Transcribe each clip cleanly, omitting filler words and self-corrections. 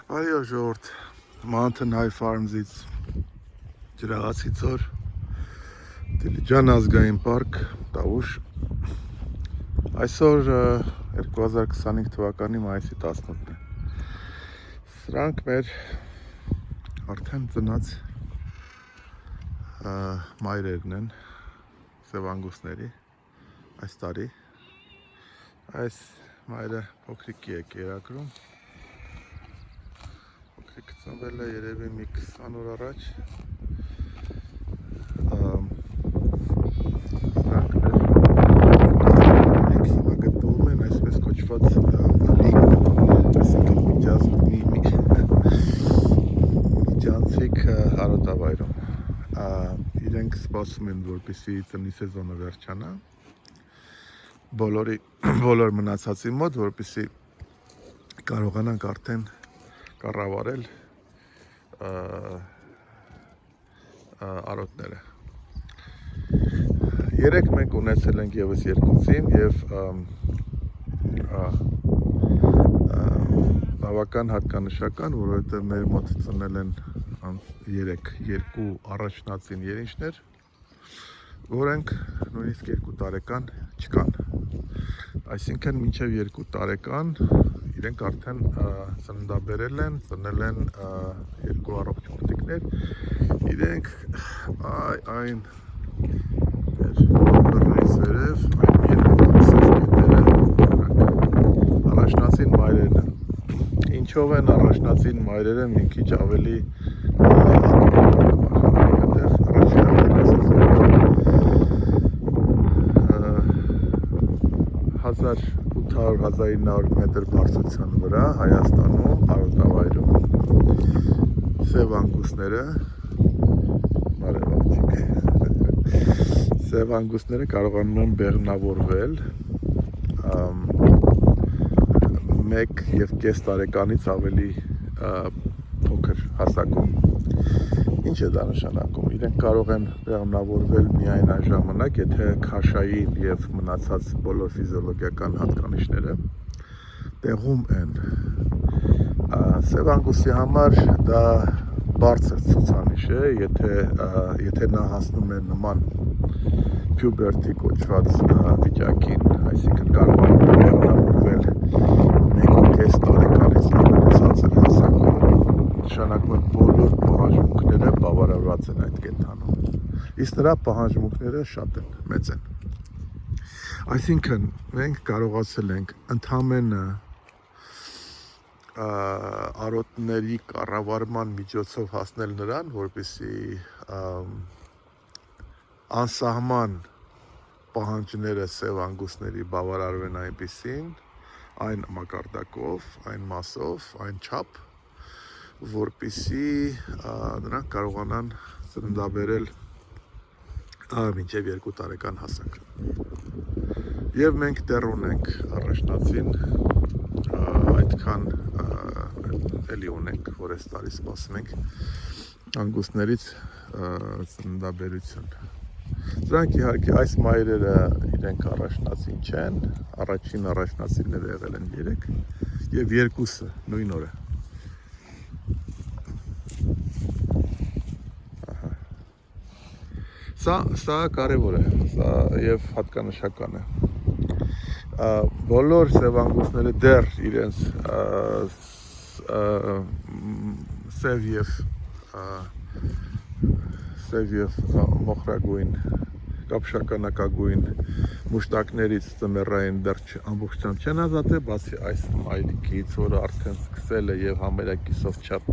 Այո ժողովուրդ, Mountain High Farms-ից ջրաղացի ծոր, Դիլիջան ազգային պարկ, Տավուշ։ Այսօր 2025 թվականի մայիսի 18-ն է։ Սրանք մեր արդեն ծնած մայրերն են, սևանգուսների, այս տարի։ Այս մայրը փոքրիկի է կերակրում։ Ծնվել է երևի մի 20 օր առաջ։ Սրանք հիմա գտնվում են այսպես կոչված այսինքն միջանցիկ հարոտավայրում։ Իրենք սպասում են, որպեսզի ծնի սեզոնը վերջանա։ Բոլոր մնացածի մոտ, որպեսզի կարողանանք արդեն կառավարել արոտները։ Երեք մենք ունեցել ենք եւս երկուսին եւ բավական հատկանշական, որովհետեւ մեր մոտ ծնել են երկու առաջնածին երինջներ, որոնք նույնիսկ 2 տարեկան չկան։ Այսինքն մինչև 2 տարեկան իրենք արդեն ծննդաբերել են, ծնել են 2 առողջ մուտիկներ, իրենք այն բոլորներից վերև, այն երկու սերմետերը առաջնածին մայրերն են։ Ինչով են առաջնածին մայրերը մի քիչ ավելի 1800-1900 մետր բարձրության վրա Հայաստանում արոտավայրում սևանգուսները սևանգուսները կարողանում են բեղմնավորվել 1.5 տարեկանից ավելի փոքր հասակում։ Ինչ է դա նշանակում։ Իրենք կարող են բեղմնավորվել միայն այն ժամանակ, եթե քաշային եւ մնացած բոլոր ֆիզիոլոգիական հատկանիշները տեղում են։ Սևանգուսի համար դա բարձր ցուցանիշ է, եթե նա հասնում է նման puberty կոչված վիճակին, այսինքն կարողանում է բեղմնավորվել 1.5 տարեկանից ավելի ցածր հասակում, նշանակում է բոլոր պահանջմունքները բավարարված են այդ կենդանու։ Իսկ նրա պահանջմունքները շատ են, մեծ են։ Այսինքն մենք կարողացել ենք ընդհանրապես արոտների կառավարման միջոցով հասնել նրան, որպեսզի անսահման պահանջները սևանգուսների բավարարվեն այնպիսին, այն մակարդակով, այն մասով, այն չափ, որպեսզի նրանք կարողանան ծննդաբերել մինչև 2 տարեկան հասակ։ Եվ մենք դեռ ունենք առաջնածին, այդքան էլի ունենք, որ այս տարի սպասում ենք անգուսներից ծննդաբերություն։ Դրանք իհարկե այս մայրերը իրենք առաջնածին չեն, առաջին առաջնածինները եղել են 3 եւ երկուսը նույն օրը։ Սա կարևոր է, սա եւ հատկանշական է։ Բոլոր սևանգուսները դեռ իրենց սև եւ մոխրագույն կապշականակագույն մուշտակներից ծմերային դեռ ամբողջությամբ չեն ազատել, բացի այս մայրիկից, որը արդեն սկսել է եւ համերակիսով չափ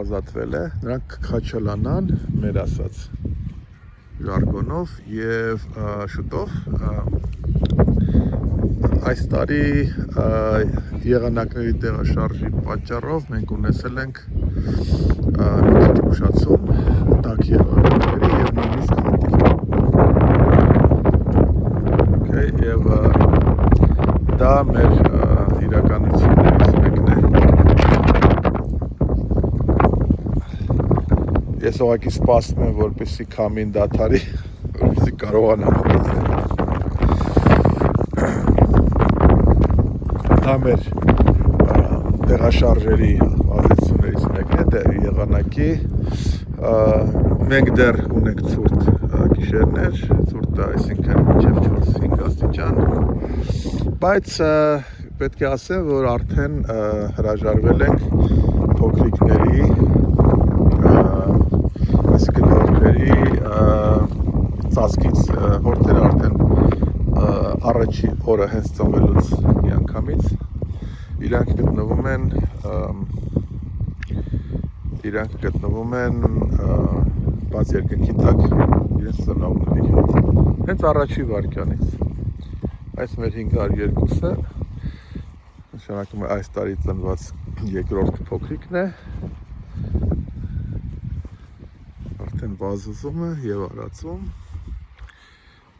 ազատվել է, նրանք կքաչալանան, մեր ասած ժարգոնով եւ շուտով այս տարի եղանակների տեղաշարժի պատճառով մենք ունեցել ենք մի քիչ ուշացում տաք եղանակների եւ նույնիսկ խոտի։ Եվ դա մեր իրականություններից մեկն է։ Ես ուղղակի սպասում եմ, որպեսզի քամին դադարի, որպեսզի կարողանամ խոսել։ Դա մեր տեղաշարժերի ազդեցություններից մեկն է եղանակի մենք դեռ ունենք ցուրտ գիշերներ, ցուրտը այսինքն մինչև 4-5 աստիճան, բայց պետք է ասեմ, որ արդեն հրաժարվել ենք փոքրիկների, այսինքն հորթերի ծածկից, հորթերը արդեն առաջի օրը հենց ծնվելուց միանգամից իրանք գտնվում են բաց երկնքի տակ իրենց ծնողների հետ հենց առաջի վայրկյանից այս մեր 502-ը նշանակում է այս տարի ծնված երկրորդ փոքրիկն է արդեն վազում է եւ արածում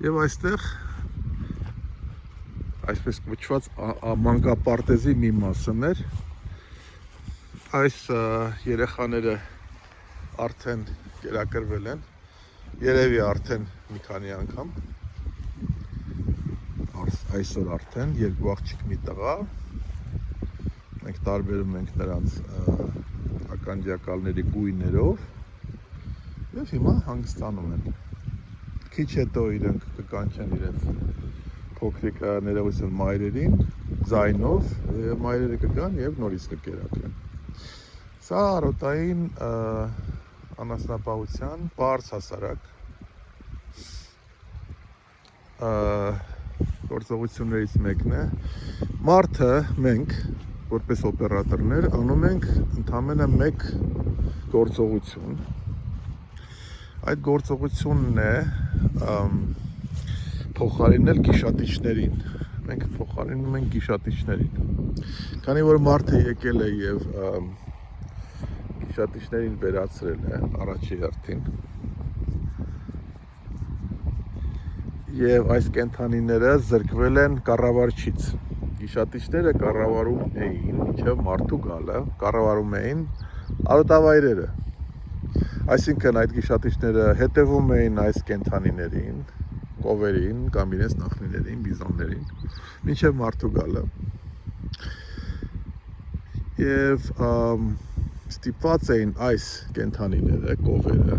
եւ այստեղ այսպես կոչված մանկապարտեզի մի մասը մեր այս երեխաները արդեն կերակրվել են երևի արդեն մի քանի անգամ այսօր արդեն երկու աղջիկ մի տղա մենք տարբերում ենք նրանց ակնթարթների գույներով եւ հիմա հանգստանում են քիչ հետո իրենք կկանչեն իրենց փոքրիկ ներողություն մայրերին ձայնով եւ մայրերը կգան եւ նորից կկերակրեն սա արոտային անասնապահության բարձ հասարակ գործողություններից մեկն է մարդը մենք որպես օպերատորներ անում ենք ընդամենը մեկ գործողություն այդ գործողությունն է փոխարինել գիշատիչներին մենք փոխարինում ենք գիշատիչներին քանի որ մարդը եկել է եւ գիշատիչներին վերացրել է առաջի հերթին եւ այս կենդանիները զրկվել են կառավարչից գիշատիչները կառավարում էին մինչեւ մարդու գալը կառավարում էին արոտավայրերը այսինքն այդ գիշատիչները հետևում էին այս կենդանիներին կովերին կամ իրենց նախնիներին բիզոններին մինչեւ մարդու գալը եւ ստիպված էին այս կենդանիները, կովերը,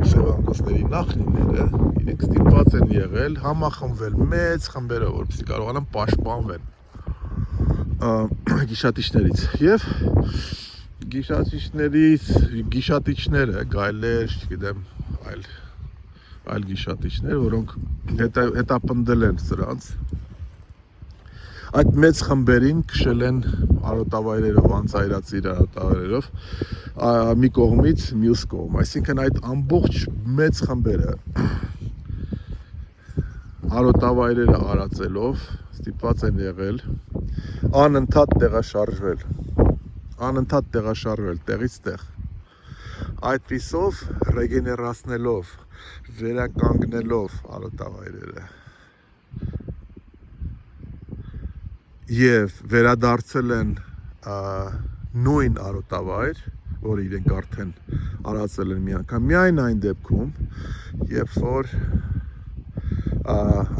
սևանկոսների նախնիները, իրենք ստիպված են եղել համախմբվել մեծ խմբերով, որպեսզի կարողանան պաշտպանվել գիշատիչներից եւ գիշատիչները, գայլեր, չգիտեմ, այլ գիշատիչներ, որոնք հետապնդել են սրանց այդ մեծ խմբերին քշել են արոտավայրերով, անծայրածիր արոտավայրերով մի կողմից մյուս կողմ, այսինքն այդ ամբողջ մեծ խմբերը արոտավայրերը արածելով ստիպված են եղել անընդհատ տեղաշարժվել տեղից տեղ այդպիսով ռեգեներացնելով վերականգնելով արոտավայրերը եւ վերադարձել են նույն արոտավայր, որ իրենք արդեն արածել են մի անգամ միայն այն դեպքում, երբ որ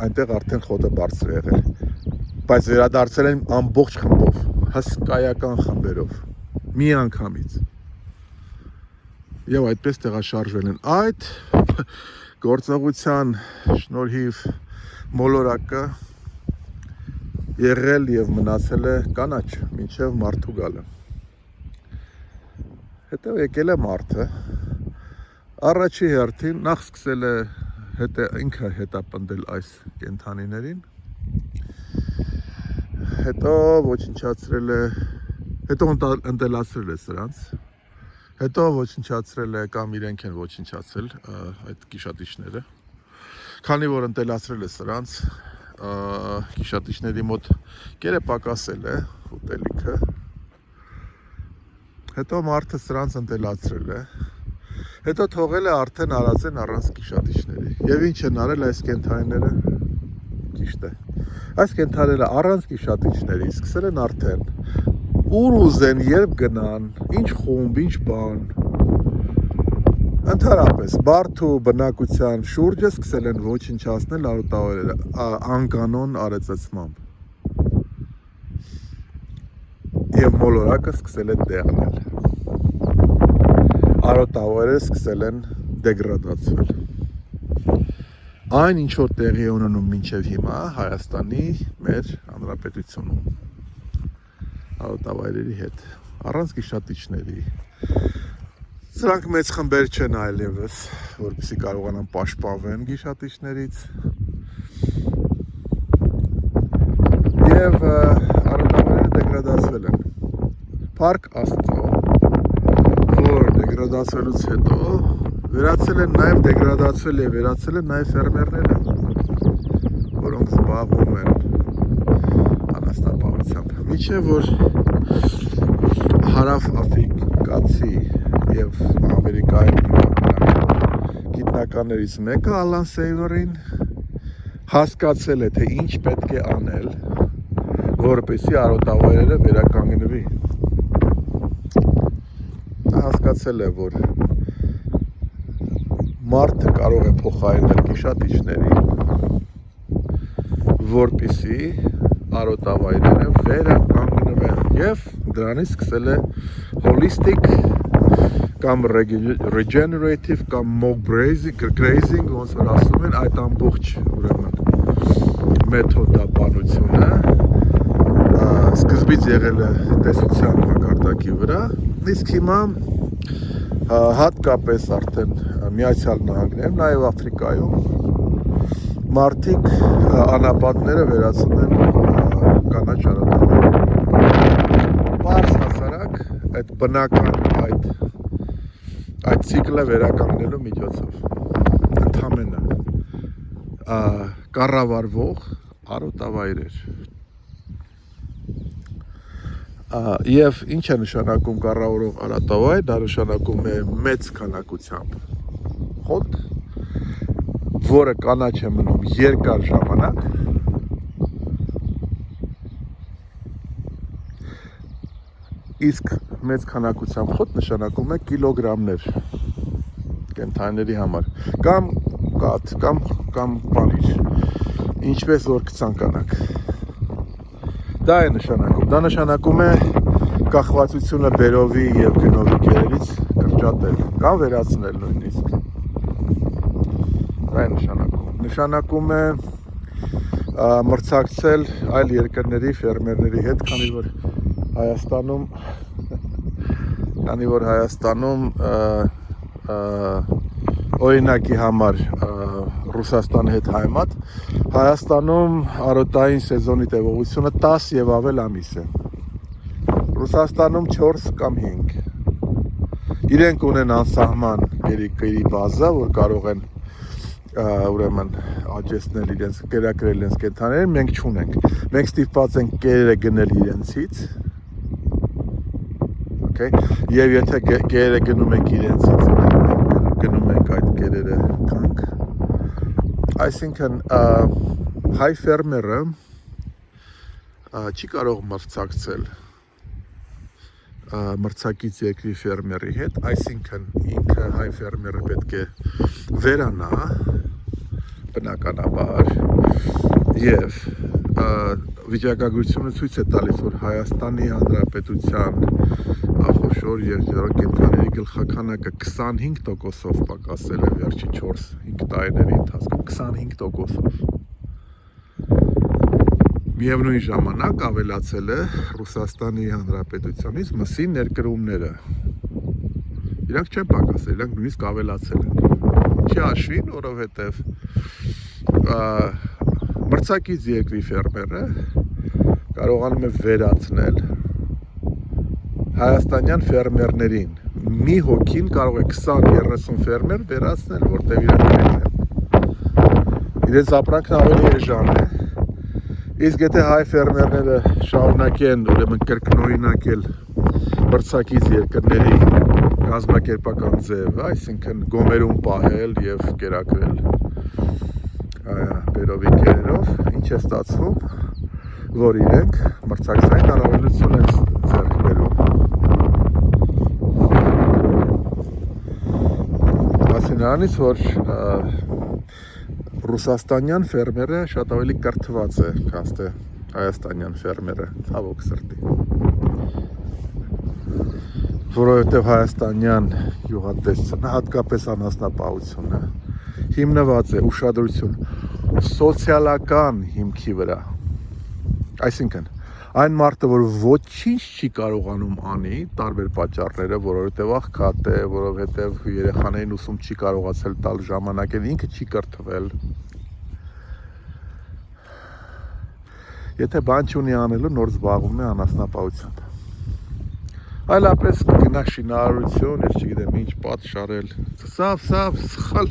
այնտեղ արդեն խոտը բարձր է եղել, բայց վերադարձել են ամբողջ խմբով, հսկայական խմբերով, մի անգամից եւ այդպես տեղաշարժվել են այդ գործողության շնորհիվ մոլորակը եղել եւ մնացել է կանաչ մինչեւ մարդու գալը հետո եկել է մարդը առաջի հերթին նախ սկսել է ինքը հետապնդել այս կենդանիներին հետո ոչնչացրել է հետո ընտելացրել է սրանց հետո ոչնչացրել է կամ իրենք են ոչնչացրել այդ գիշատիչները քանի որ ընտելացրել է սրանց գիշատիչների մոտ կերը պակասել է ուտելիքը հետո մարդը սրանց ընտելացրել է հետո թողել է արդեն արածեն առանց գիշատիչների եւ ինչ են արել այս կենդանիները ճիշտ է այս կենդանիները առանց գիշատիչների սկսել են արդեն ուր ուզեն երբ գնան ինչ խումբ ինչ բան ընդհանրապես բարդ ու բնակության շուրջը սկսել են ոչնչացնել արոտավայրերը անկանոն արեցացմամբ եւ մոլորակը սկսել է դեղնել։ Արոտավայրերը սկսել են դեգրադացվել։ Այն ինչ որ տեղի է ունենում մինչև հիմա Հայաստանի մեր հանրապետությունում արոտավայրերի հետ, առանց գիշատիչների։ Սրանք մեծ խմբեր չեն այլևս, որպեսզի կարողանան պաշտպանվեն գիշատիչներից։ Եվ արոտավայրերը դեգրադացվել են։ Փառք Աստծո, որ դեգրադացվելուց հետո վերացել են նաև դեգրադացվել եւ վերացել են նաև ֆերմերները, որոնք զբաղվում են անասնապահությամբ։ Միջև որ հարավ աֆրիկացի եւ ամերիկայում գիտնականներից մեկը Ալան Սեյվերին հասկացել է, թե ինչ պետք է անել, որպեսզի արոտավայրերը վերականգնվի։ Նա հասկացել է, որ մարդը կարող է փոխարինել գիշատիչների, որպեսզի արոտավայրերը վերականգնվեն եւ դրանից սկսել է holistic կամ regenerative կամ mob grazing, ոնց որ ասում են, այդ ամբողջ ուրեմն մեթոդաբանությունը սկզբից եղել է տեսության մակարդակի վրա, իսկ հիմա հատկապես արդեն Միացյալ Նահանգներում, նաև Աֆրիկայում մարդիկ անապատները վերածում են կանաչ արոտավայրերի։ Պարզ հասարակ այդ բնական այդ ցիկլը վերականգնելու միջոցով ընդհանրապես կառավարվող արոտավայրեր։ Եվ ինչ է նշանակում կառավարող արոտավայր, դա նշանակում է մեծ քանակությամբ խոտ, որը կանաչ է մնում երկար ժամանակ, իսկ մեծ քանակությամբ խոտ նշանակում է կիլոգրամներ կենդանիների համար, կամ կաթ, կամ պանիր, ինչպես որ կցանկանաք։ Դա է նշանակում, դա նշանակում է կախվածությունը բերովի եւ գնովի կերերից կրճատել, կամ վերացնել նույնիսկ։ Դա է նշանակում է մրցակցել այլ երկրների ֆերմերների հետ, քանի որ Հայաստանում օրինակի համար Ռուսաստանի հետ հայմատ, Հայաստանում արոտային սեզոնի տևողությունը 10 եւ ավել ամիս է։ Ռուսաստանում 4 կամ 5։ Իրենք ունեն անսահման գերի բազա, որ կարող են ուրեմն աճեցնել իրենց, կերակրել իրենց կենդանիներին, մենք չունենք։ Մենք ստիպված ենք կերերը գնել իրենցից։ Okay, եւ եթե կերերը գնում ենք իրենցից, գնում ենք այդ կերերը թանկ, այսինքն հայ ֆերմերը չի կարող մրցակցել մրցակից երկրի ֆերմերի հետ, այսինքն ինքը հայ ֆերմերը պետք է վերանա բնականաբար եւ վիճակագրությունը ցույց է տալիս, որ Հայաստանի Հանրապետության ախորժոր երկրորդ կենդանիների գլխականակը 25%-ով պակասել է վերջի 4-5 տարիների ընթացքում, 25%-ով։ Միևնույն ժամանակ ավելացել է Ռուսաստանի Հանրապետությունից մսի ներկրումները։ Իրանք չեն պակասել, իրանք նույնիսկ ավելացել են։ Ինչի հաշվին, որովհետև մրցակից երկրի ֆերմերը կարողանում է վերացնել հայաստանյան ֆերմերներին։ Մի հոգին կարող է 20-30 ֆերմեր վերացնել, որտեղ իրանք են։ Իրենց ապրանքն ավելի էժան է։ Իսկ եթե հայ ֆերմերները շարունակեն ուրեմն կրկնօրինակել մրցակից երկրների կազմակերպական ձևը, այսինքն գոմերում պահել եւ կերակրել բերովի կերերով, ինչ է ստացվում, որ իրենք մրցակցային առավելություն են ձեռք բերում։ Բացի նրանից, որ ռուսաստանյան ֆերմերը շատ ավելի կրթված է, քան թե հայաստանյան ֆերմերը, ցավոք սրտի։ որովհետև հայաստանյան յուղատեսությունը, հատկապես անասնապահությունը, հիմնված է ուշադրություն սոցիալական հիմքի վրա։ Այսինքն, այն մարդը, որ ոչինչ չի կարողանում անի, տարբեր պատճառները, որովհետև աղքատ է, որովհետև երեխաներին ուսում չի կարողացել տալ ժամանակել, ինքը չի կրթվել։ Եթե բան չունի անելու, նոր զբաղվում է անասնապահությամբ։ Այլապես կգնա շինարարություն, ես չգիտեմ ինչ պատշարել, սավ, սխալ,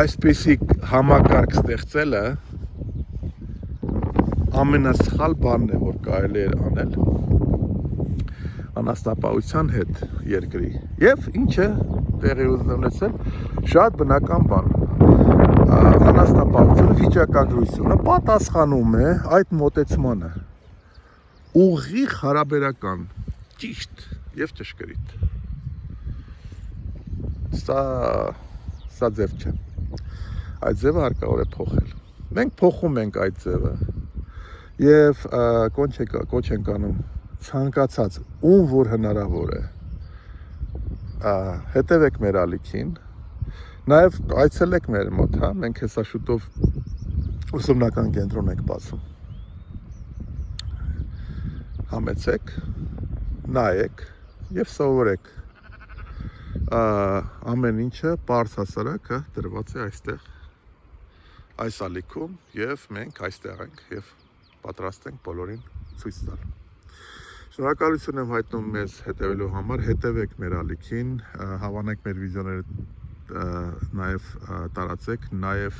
այսպիսի համակարգ ստեղծելը ամենասխալ բանն է, որ կարելի է անել անասնապահության հետ երկրի, և ինչը տեղի ունեցել, շատ բնական բան, անասնապահությունը, վիճակագրությունը պատասխանում է այդ մոտեցմանը, ուղիղ հարաբերական, ճիշտ և ճշգրիտ, սա ձև չէ, այդ ձևը հարկավոր է փոխել, մենք փոխում ենք այդ ձևը և կոչ ենք անում ցանկացած, ում որ հնարավոր է, հետևեք մեր ալիքին, նաև այցելեք մեր մոտ, մենք հեսա շուտով ուսումնական կենտրոն ենք բացում, համեցեք, նայեք և սովորեք, ամեն ինչը պարզ հասարակ դրված է այստեղ, այս ալիքում և մենք այստեղ ենք և պատրաստ ենք բոլորին ցույց տալ։ Շնորհակալություն եմ հայտնում մեզ հետևելու համար, հետևեք մեր ալիքին, հավանեք մեր վիդեոները նաև տարածեք, նաև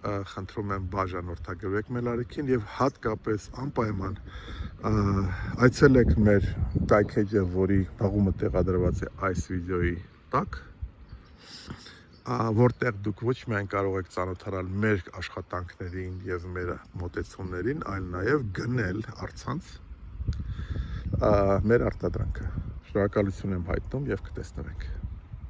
խնդրում եմ բաժանորդագրվեք մեր ալիքին և հատկապես անպայման այցելեք մեր կայքէջը, որի հղումը տեղադրված է այս վիդեոյի տակ, որտեղ դուք ոչ միայն կարող եք ծանոթանալ մեր աշխատանքներին և մեր մոտեցումներին, այլ նաև գնել առցանց մեր արտադրանքը։ Շնորհակալություն եմ հայտնում և կտեսնվենք։